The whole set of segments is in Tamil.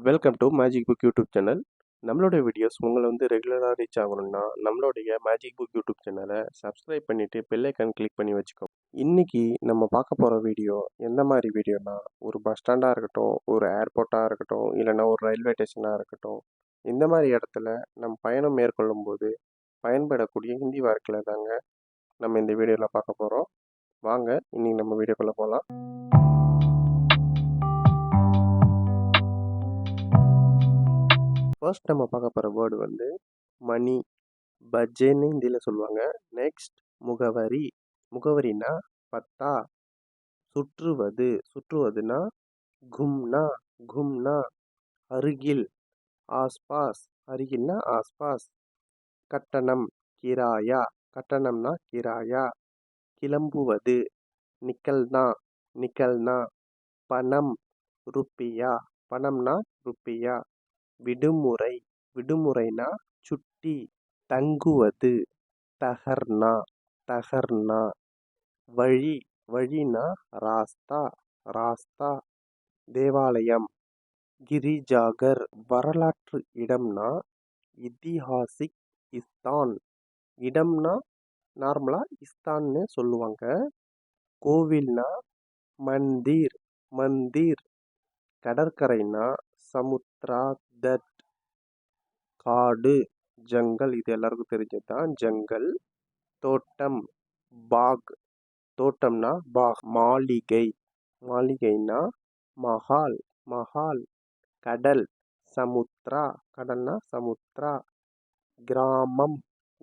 Welcome to magic book YouTube channel. நம்மளுடைய வீடியோஸ் உங்களை ரெகுலராக ரீச் ஆகணும்னா நம்மளுடைய மேஜிக் புக் யூடியூப் சேனலை சப்ஸ்கிரைப் பண்ணிவிட்டு பெல் ஐக்கான் கிளிக் பண்ணி வச்சுக்கோங்க. இன்றைக்கி நம்ம பார்க்க போகிற வீடியோ எந்த மாதிரி வீடியோனா, ஒரு பஸ் ஸ்டாண்டாக இருக்கட்டும், ஒரு ஏர்போர்ட்டாக இருக்கட்டும், இல்லைனா ஒரு ரயில்வே ஸ்டேஷனாக இருக்கட்டும், இந்த மாதிரி இடத்துல நம்ம பயணம் மேற்கொள்ளும் போது பயன்படக்கூடிய ஹிந்தி வார்த்தைகளை தாங்க நம்ம இந்த வீடியோவில் பார்க்க போகிறோம். வாங்க இன்றைக்கி நம்ம வீடியோக்குள்ளே போகலாம். ஃபர்ஸ்ட் நம்ம பார்க்க போகிற வேர்டு மணி, பட்ஜெட்னு ஹிந்தியில் சொல்லுவாங்க. நெக்ஸ்ட் முகவரி. முகவரினா பத்தா. சுற்றுவது. சுற்றுவதுனா கும்னா. கும்னா அருகில். ஆஸ்பாஸ். அருகில்னா ஆஸ்பாஸ். கட்டணம் கிராயா. கட்டணம்னா கிராயா. கிளம்புவது நிக்கல்னா. நிக்கல்னா பணம் ருப்பியா. பணம்னா ருப்பியா. விடுமுறை. விடுமுறைனா சுட்டி. தங்குவது தகர்னா. தகர்னா வழி. வழினா ராஸ்தா. ராஸ்தா. தேவாலயம் கிரிஜாகர். வரலாற்று இடம்னா இதிஹாசிக் இஸ்தான். இடம்னா நார்மலாக இஸ்தான்னு சொல்லுவாங்க. கோவில்னா மந்திர். மந்திர். கடற்கரைனா சமுத்ரா தட். காடு ஜங்கல். இது எல்லாருக்கும் தெரிஞ்சது தான், ஜங்கல். தோட்டம் பாக். தோட்டம்னா பாக். மாளிகை. மாளிகைனா மஹால். மஹால். கடல் சமுத்ரா. கடல்னா சமுத்ரா. கிராமம்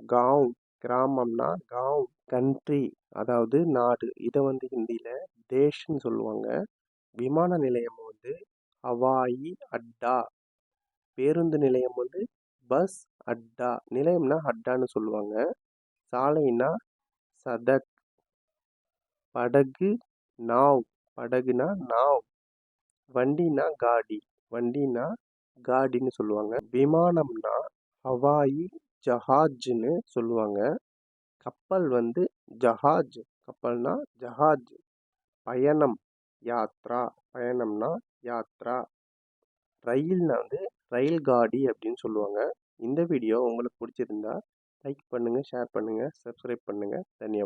காவ். கிராமம்னா காவ். கண்ட்ரி அதாவது நாடு. இதை ஹிந்தியில் தேஷ்னு சொல்லுவாங்க. விமான நிலையம் ஹவாயி அட்டா. பேருந்து நிலையம் பஸ் அட்டா. நிலையம்னா அட்டான்னு சொல்லுவாங்க. சாலைனா சதக். படகு நாவ். படகுனா நாவ். வண்டினா காடி. வண்டினா காடின்னு சொல்லுவாங்க. விமானம்னா ஹவாயி ஜஹாஜ்னு சொல்லுவாங்க. கப்பல் ஜஹாஜ். கப்பல்னா ஜஹாஜ். பயணம் யாத்ரா. பயணம்னா யாத்ரா. ரயில்னா ரயில் காடி அப்படின்னு சொல்லுவாங்க. இந்த வீடியோ உங்களுக்கு பிடிச்சிருந்தா லைக் பண்ணுங்கள், ஷேர் பண்ணுங்கள், சப்ஸ்கிரைப் பண்ணுங்கள். தன்யவாத்.